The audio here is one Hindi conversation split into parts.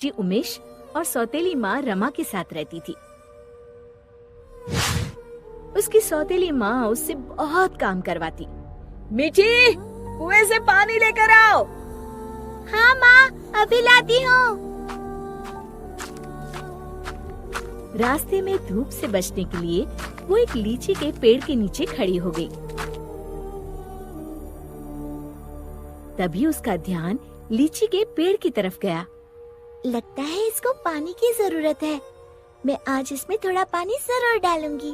जी उमेश और सौतेली माँ रमा के साथ रहती थी। उसकी सौतेली माँ उससे बहुत काम करवाती। मीठी, कुएं से पानी लेकर आओ। हाँ माँ, अभी लाती हूँ। रास्ते में धूप से बचने के लिए वो एक लीची के पेड़ के नीचे खड़ी हो गई। तभी उसका ध्यान लीची के पेड़ की तरफ गया। लगता है इसको पानी की जरूरत है। मैं आज इसमें थोड़ा पानी जरूर डालूंगी।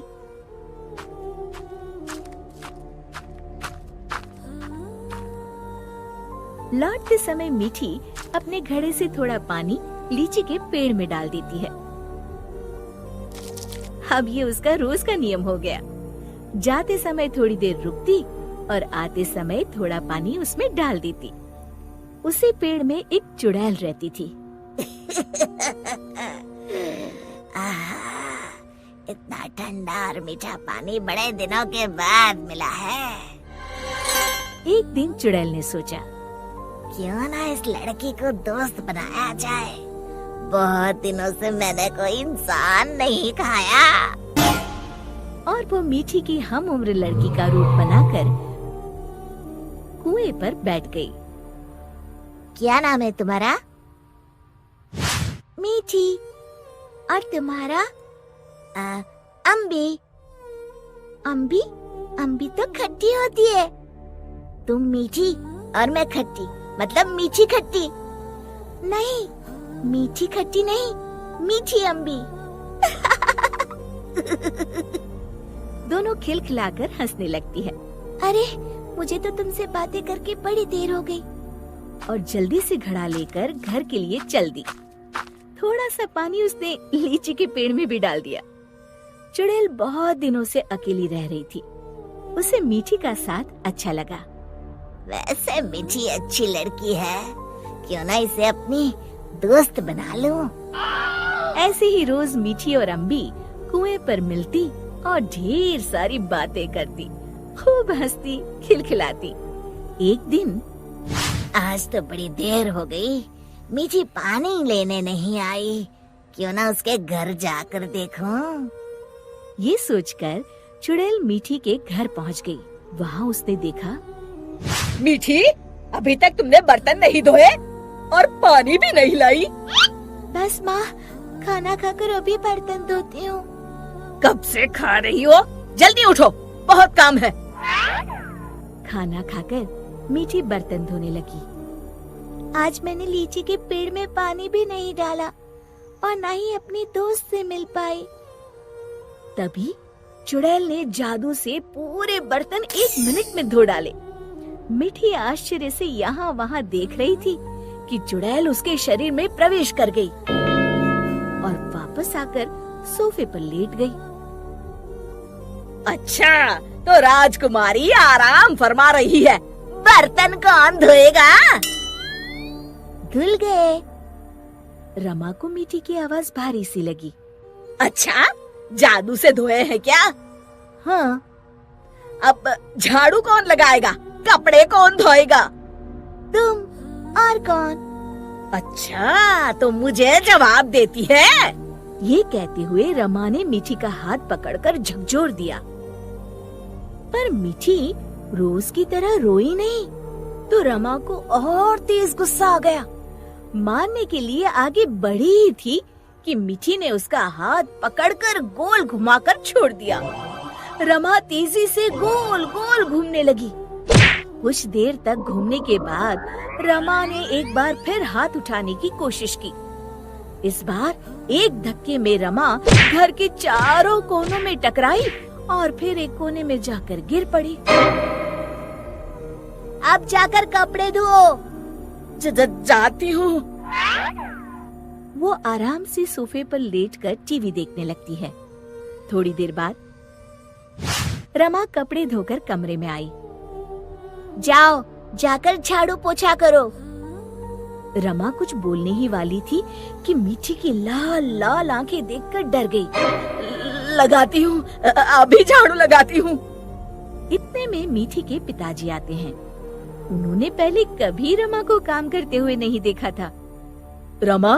लौटते समय मीठी अपने घड़े से थोड़ा पानी लीची के पेड़ में डाल देती है। अब ये उसका रोज का नियम हो गया। जाते समय थोड़ी देर रुकती और आते समय थोड़ा पानी उसमें डाल देती। उसी पेड़ में एक चुड़ैल रहती थी। इतना ठंडा और मीठा पानी बड़े दिनों के बाद मिला है। एक दिन चुड़ैल ने सोचा, क्यों ना इस लड़की को दोस्त बनाया जाए। बहुत दिनों से मैंने कोई इंसान नहीं खाया। और वो मीठी की हम उम्र लड़की का रूप बनाकर कुएं पर बैठ गई। क्या नाम है तुम्हारा? मीठी। और तुम्हारा? अम्बी। अम्बी? अम्बी तो खट्टी होती है। तुम मीठी और मैं खट्टी, मतलब मीठी खट्टी। नहीं, मीठी खट्टी नहीं, मीठी अम्बी। दोनों खिलखिलाकर हंसने लगती है। अरे, मुझे तो तुमसे बातें करके बड़ी देर हो गई। और जल्दी से घड़ा लेकर घर के लिए चल दी। थोड़ा सा पानी उसने लीची के पेड़ में भी डाल दिया। चुड़ैल बहुत दिनों से अकेली रह रही थी। उसे मीठी का साथ अच्छा लगा। वैसे मीठी अच्छी लड़की है, क्यों ना इसे अपनी दोस्त बना लूं। ऐसे ही रोज मीठी और अम्बी कुएं पर मिलती और ढेर सारी बातें करती, खूब हंसती, खिलखिलाती। एक दिन, आज तो बड़ी देर हो गई, मीठी पानी लेने नहीं आई। क्यों ना उसके घर जाकर देखूं। ये सोचकर चुड़ैल मीठी के घर पहुंच गई। वहाँ उसने देखा, मीठी, अभी तक तुमने बर्तन नहीं धोए और पानी भी नहीं लाई। बस माँ, खाना खाकर अभी बर्तन धोती हूँ। कब से खा रही हो? जल्दी उठो, बहुत काम है। खाना खाकर मीठी बर्तन धोने लगी। आज मैंने लीची के पेड़ में पानी भी नहीं डाला और न ही अपनी दोस्त से मिल पाई। तभी चुड़ैल ने जादू से पूरे बर्तन 1 मिनट में धो डाले। मीठी आश्चर्य से यहाँ वहाँ देख रही थी कि चुड़ैल उसके शरीर में प्रवेश कर गई और वापस आकर सोफे पर लेट गई। अच्छा, तो राजकुमारी आराम फरमा रही है। बर्तन कौन धोएगा? धुल गए। रमा को मीठी की आवाज भारी सी लगी। अच्छा, जादू से धोए हैं क्या? हाँ। अब झाड़ू कौन लगाएगा? कपड़े कौन धोएगा? तुम। और कौन? अच्छा, तो मुझे जवाब देती है। ये कहते हुए रमा ने मीठी का हाथ पकड़कर झकझोर दिया। पर मीठी रोज की तरह रोई नहीं, तो रमा को और तेज गुस्सा आ गया। मारने के लिए आगे बढ़ी ही थी कि मीठी ने उसका हाथ पकड़कर गोल घुमाकर छोड़ दिया। रमा तेजी से गोल गोल घूमने लगी। कुछ देर तक घूमने के बाद रमा ने एक बार फिर हाथ उठाने की कोशिश की। इस बार एक धक्के में रमा घर के चारों कोनों में टकराई और फिर एक कोने में जाकर गिर पड़ी। अब जाकर कपड़े धो। जाती हूँ। वो आराम से सोफे पर लेटकर टीवी देखने लगती है। थोड़ी देर बाद रमा कपड़े धोकर कमरे में आई। जाओ, जाकर झाड़ू पोछा करो। रमा कुछ बोलने ही वाली थी कि मीठी की लाल लाल आंखें देखकर डर गई। लगाती हूँ, अभी झाड़ू लगाती हूँ। इतने में मीठी के पिताजी आते हैं। उन्होंने पहले कभी रमा को काम करते हुए नहीं देखा था। रमा,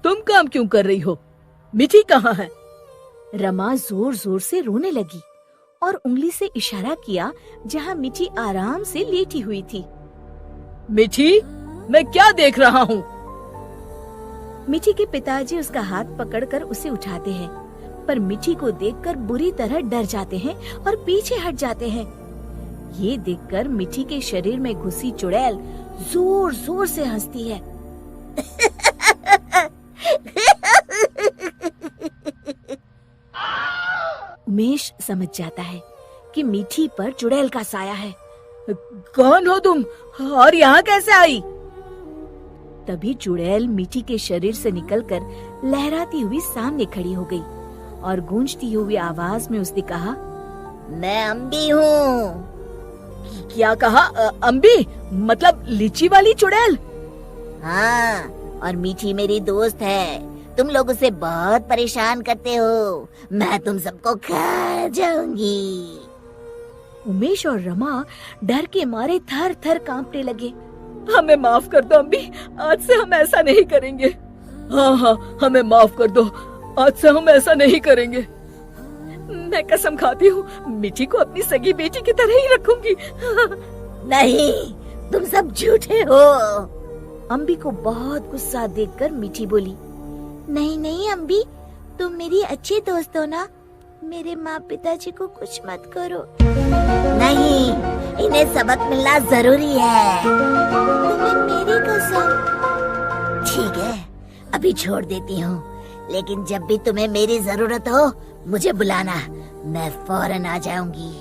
तुम काम क्यों कर रही हो? मीठी कहाँ है? रमा जोर जोर से रोने लगी और उंगली से इशारा किया जहाँ मीठी आराम से लेटी हुई थी। मीठी, मैं क्या देख रहा हूँ? मीठी के पिताजी उसका हाथ पकड़कर उसे उठाते हैं, पर मीठी को देखकर बुरी तरह डर जाते हैं और पीछे हट जाते हैं। ये देखकर मीठी के शरीर में घुसी चुड़ैल जोर जोर से हंसती है। उमेश समझ जाता है कि मीठी पर चुड़ैल का साया है। कौन हो तुम और यहाँ कैसे आई? तभी चुड़ैल मीठी के शरीर से निकलकर लहराती हुई सामने खड़ी हो गई और गूंजती हुई आवाज में उसने कहा, मैं अम्बी हूँ। क्या कहा? अम्बी मतलब लीची वाली चुड़ैल? हाँ, और मीठी मेरी दोस्त है। तुम लोग उसे बहुत परेशान करते हो। मैं तुम सबको खा जाऊंगी। उमेश और रमा डर के मारे थर थर कांपने लगे। हमें माफ कर दो अम्बी, आज से हम ऐसा नहीं करेंगे। हाँ हाँ, हमें माफ कर दो, आज से हम ऐसा नहीं करेंगे। मैं कसम खाती हूँ मीठी को अपनी सगी बेटी की तरह ही रखूंगी। नहीं, तुम सब झूठे हो। अम्बी को बहुत गुस्सा देखकर मीठी बोली, नहीं नहीं अम्बी, तुम मेरी अच्छी दोस्त हो ना। मेरे माँ पिताजी को कुछ मत करो। नहीं, इन्हें सबक मिलना जरूरी है। तुम्हें मेरी कसम। ठीक है, अभी छोड़ देती हूँ, लेकिन जब भी तुम्हें मेरी जरूरत हो मुझे बुलाना, मैं फौरन आ जाऊंगी।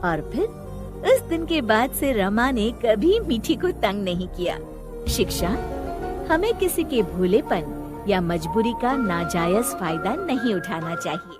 और फिर उस दिन के बाद से रमा ने कभी मीठी को तंग नहीं किया। शिक्षा: हमें किसी के भोलेपन या मजबूरी का नाजायज फायदा नहीं उठाना चाहिए।